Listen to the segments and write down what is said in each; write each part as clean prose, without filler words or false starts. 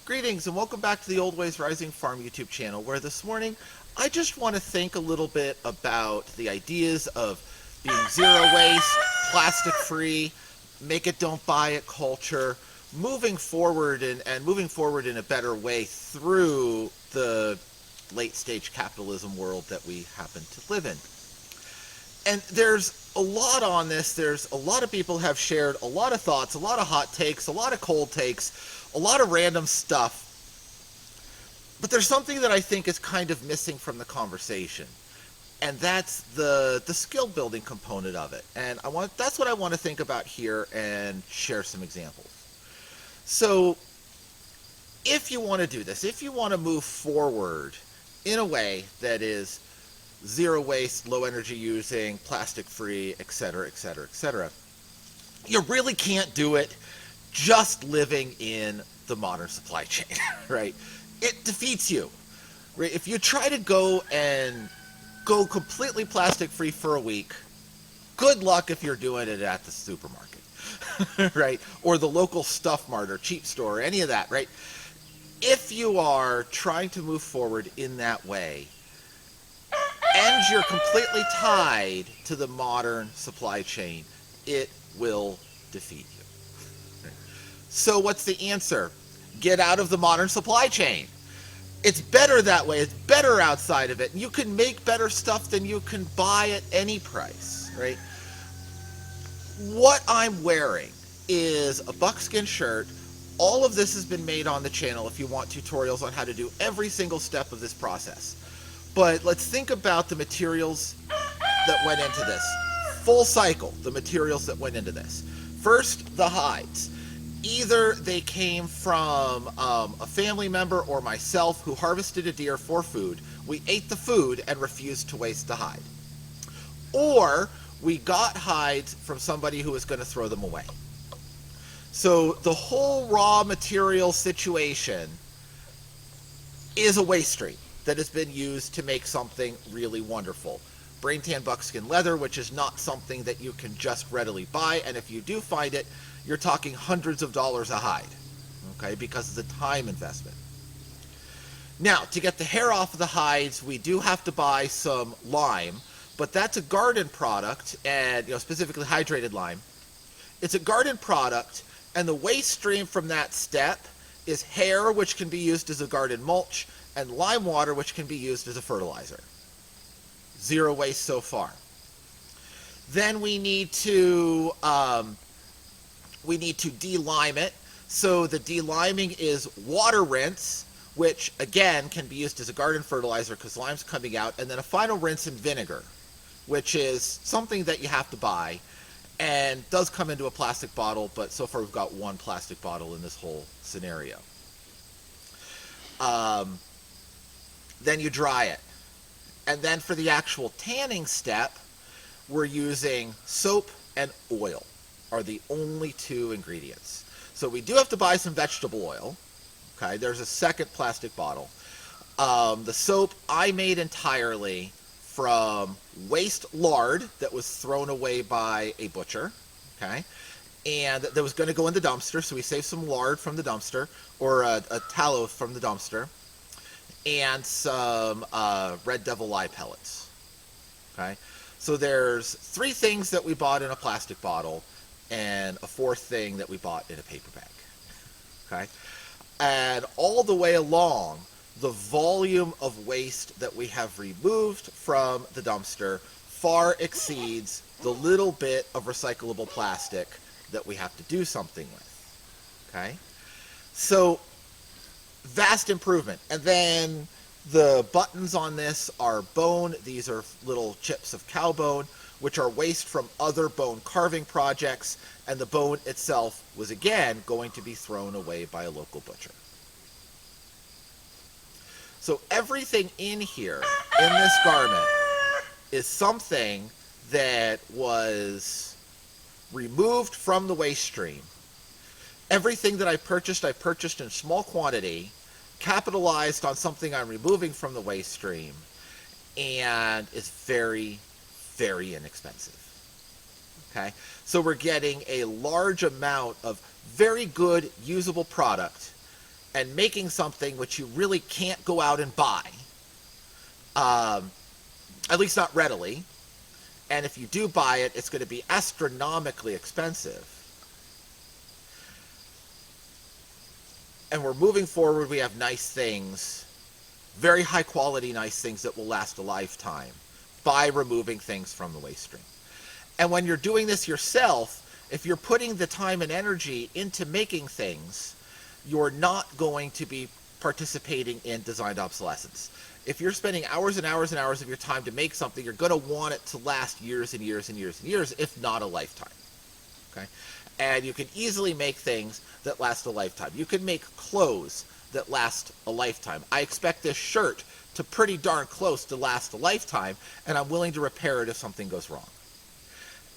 Greetings and welcome back to the Old Ways Rising Farm YouTube channel, where this morning I just want to think a little bit about the ideas of being zero waste, plastic free, make it don't buy it culture, moving forward and moving forward in a better way through the late stage capitalism world that we happen to live in. And there's a lot on this. There's a lot of people have shared a lot of thoughts, a lot of hot takes, a lot of cold takes, a lot of random stuff. But there's something that I think is kind of missing from the conversation. And that's the skill building component of it. And that's what I want to think about here and share some examples. So if you want to do this, if you want to move forward in a way that is zero waste, low energy using, plastic free, etc., etc., etc., you really can't do it just living in the modern supply chain, right? It defeats you, right? If you try to go completely plastic free for a week, good luck if you're doing it at the supermarket, right? Or the local Stuff Mart or cheap store, or any of that, right? If you are trying to move forward in that way, and you're completely tied to the modern supply chain, it will defeat you. So what's the answer? Get out of the modern supply chain. It's better that way. It's better outside of it. You can make better stuff than you can buy at any price, right? What I'm wearing is a buckskin shirt. All of this has been made on the channel if you want tutorials on how to do every single step of this process. But let's think about the materials that went into this. Full cycle, the materials that went into this. First, the hides. Either they came from a family member or myself who harvested a deer for food. We ate the food and refused to waste the hide. Or we got hides from somebody who was going to throw them away. So the whole raw material situation is a waste stream that has been used to make something really wonderful. Brain tan buckskin leather, which is not something that you can just readily buy, and if you do find it, you're talking hundreds of dollars a hide, okay, because of the time investment. Now, to get the hair off of the hides, we do have to buy some lime, but that's a garden product, and specifically hydrated lime. It's a garden product, and the waste stream from that step is hair, which can be used as a garden mulch, and lime water, which can be used as a fertilizer. Zero waste so far. Then we need to de-lime it. So the de-liming is water rinse, which again can be used as a garden fertilizer because lime's coming out, and then a final rinse in vinegar, which is something that you have to buy and does come into a plastic bottle, but so far we've got one plastic bottle in this whole scenario. Then you dry it. And then for the actual tanning step, we're using soap and oil are the only two ingredients. So we do have to buy some vegetable oil. Okay, there's a second plastic bottle. The soap I made entirely from waste lard that was thrown away by a butcher. Okay, and that was going to go in the dumpster, so we saved some lard from the dumpster, or a tallow from the dumpster, and some Red Devil lye pellets. Okay, so there's three things that we bought in a plastic bottle, and a fourth thing that we bought in a paper bag. Okay, and all the way along, the volume of waste that we have removed from the dumpster far exceeds the little bit of recyclable plastic that we have to do something with. Okay, so vast improvement. And then the buttons on this are bone. These are little chips of cow bone, which are waste from other bone carving projects, and the bone itself was again going to be thrown away by a local butcher. So everything in here, in this garment, is something that was removed from the waste stream. Everything that I purchased in small quantity, capitalized on something I'm removing from the waste stream, and is very, very inexpensive. Okay, so we're getting a large amount of very good usable product and making something which you really can't go out and buy, at least not readily. And if you do buy it, it's going to be astronomically expensive. And we're moving forward. We have nice things, very high quality, nice things that will last a lifetime by removing things from the waste stream. And when you're doing this yourself, if you're putting the time and energy into making things, you're not going to be participating in designed obsolescence. If you're spending hours and hours and hours of your time to make something, you're going to want it to last years and years and years and years, if not a lifetime. Okay? And you can easily make things that last a lifetime. You can make clothes that last a lifetime. I expect this shirt to pretty darn close to last a lifetime, and I'm willing to repair it if something goes wrong.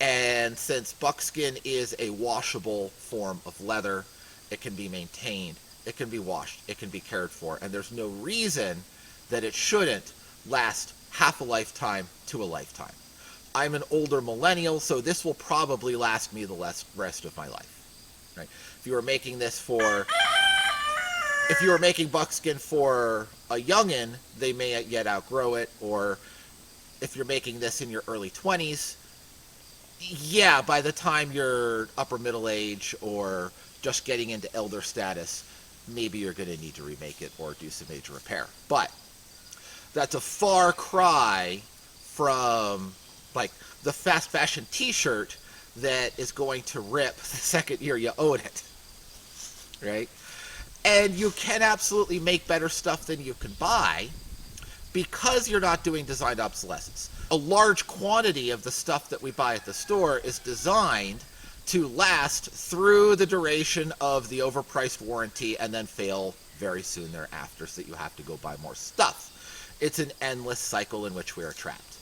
And since buckskin is a washable form of leather, it can be maintained, it can be washed, it can be cared for, and there's no reason that it shouldn't last half a lifetime to a lifetime. I'm an older millennial, so this will probably last me the rest of my life. Right? If you were making buckskin for a youngin', they may yet outgrow it, or if you're making this in your early 20s, yeah, by the time you're upper middle age or just getting into elder status, maybe you're going to need to remake it or do some major repair. But that's a far cry from like the fast fashion t-shirt that is going to rip the second year you own it, right? And you can absolutely make better stuff than you can buy because you're not doing designed obsolescence. A large quantity of the stuff that we buy at the store is designed to last through the duration of the overpriced warranty and then fail very soon thereafter, so that you have to go buy more stuff. It's an endless cycle in which we are trapped.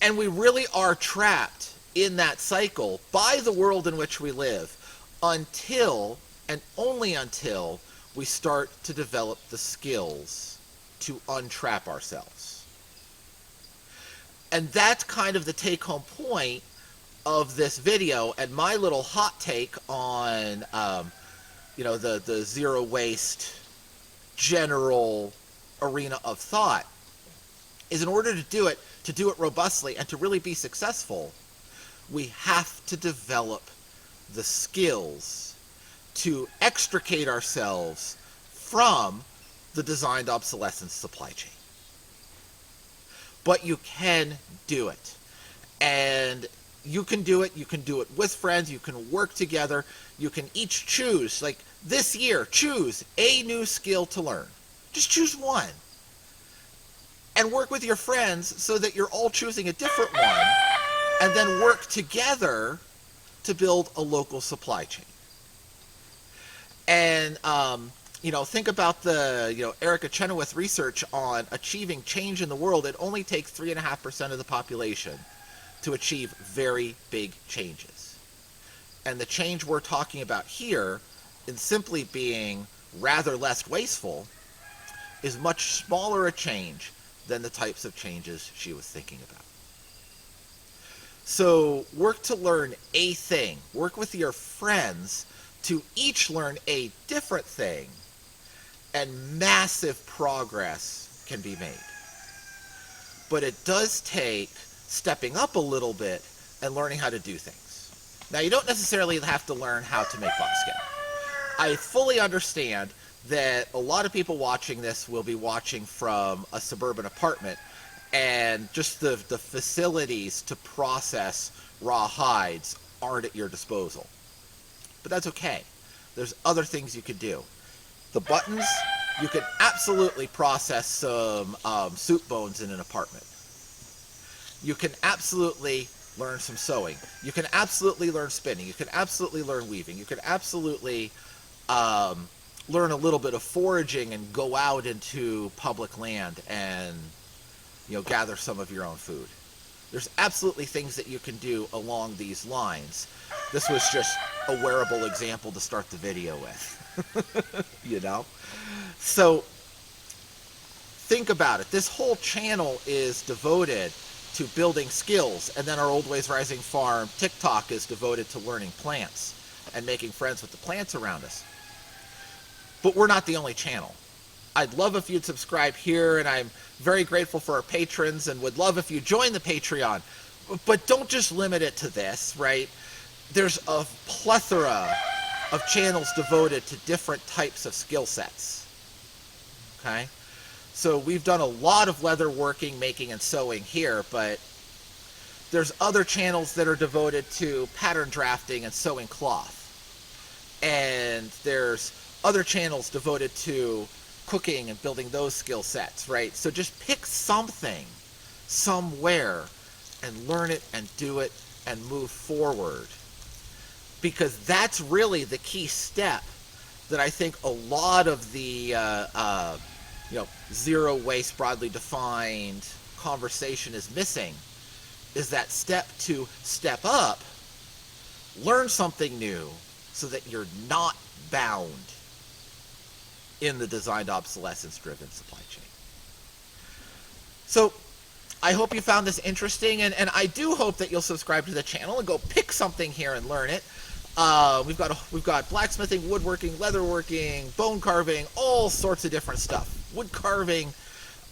And we really are trapped in that cycle by the world in which we live until, and only until, we start to develop the skills to untrap ourselves. And that's kind of the take-home point of this video, and my little hot take on the zero waste general arena of thought is, in order to do it robustly and to really be successful, we have to develop the skills to extricate ourselves from the designed obsolescence supply chain. But you can do it. And you can do it with friends, you can work together, you can each choose, like this year, choose a new skill to learn. Just choose one. And work with your friends so that you're all choosing a different one, and then work together to build a local supply chain. And, think about the, Erica Chenoweth research on achieving change in the world. It only takes 3.5% of the population to achieve very big changes. And the change we're talking about here, in simply being rather less wasteful, is much smaller a change than the types of changes she was thinking about. So work to learn a thing. Work with your friends to each learn a different thing, and massive progress can be made. But it does take stepping up a little bit and learning how to do things. Now, you don't necessarily have to learn how to make buckskin. I fully understand that a lot of people watching this will be watching from a suburban apartment, and just the facilities to process raw hides aren't at your disposal. But that's okay. There's other things you could do. The buttons, you can absolutely process some soup bones in an apartment. You can absolutely learn some sewing. You can absolutely learn spinning. You can absolutely learn weaving. You can absolutely learn a little bit of foraging and go out into public land and gather some of your own food. There's absolutely things that you can do along these lines. This was just a wearable example to start the video with. So think about it. This whole channel is devoted to building skills, and then our Old Ways Rising Farm TikTok is devoted to learning plants and making friends with the plants around us. but we're not the only channel. I'd love if you'd subscribe here, and I'm very grateful for our patrons and would love if you join the Patreon. But don't just limit it to this, right? There's a plethora of channels devoted to different types of skill sets. Okay? So we've done a lot of leather working, making, and sewing here, but there's other channels that are devoted to pattern drafting and sewing cloth. And there's other channels devoted to cooking and building those skill sets, right? So just pick something, somewhere, and learn it and do it and move forward. Because that's really the key step that I think a lot of the zero waste broadly defined conversation is missing, is that step to step up, learn something new so that you're not bound in the designed obsolescence driven supply chain. So I hope you found this interesting, and I do hope that you'll subscribe to the channel and go pick something here and learn it. We've got blacksmithing, woodworking, leatherworking, bone carving, all sorts of different stuff. Wood carving.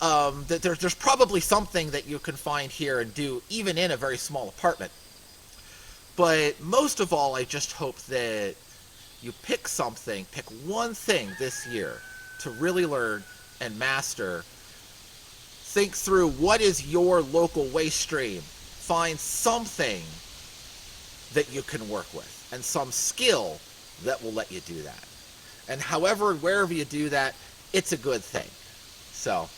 There's probably something that you can find here and do, even in a very small apartment. But most of all, I just hope that you pick something, pick one thing this year to really learn and master. Think through what is your local waste stream. Find something that you can work with and some skill that will let you do that. And wherever you do that, it's a good thing. So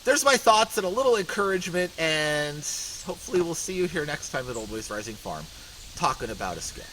there's my thoughts and a little encouragement, and hopefully we'll see you here next time at Old Ways Rising Farm talking about a skill.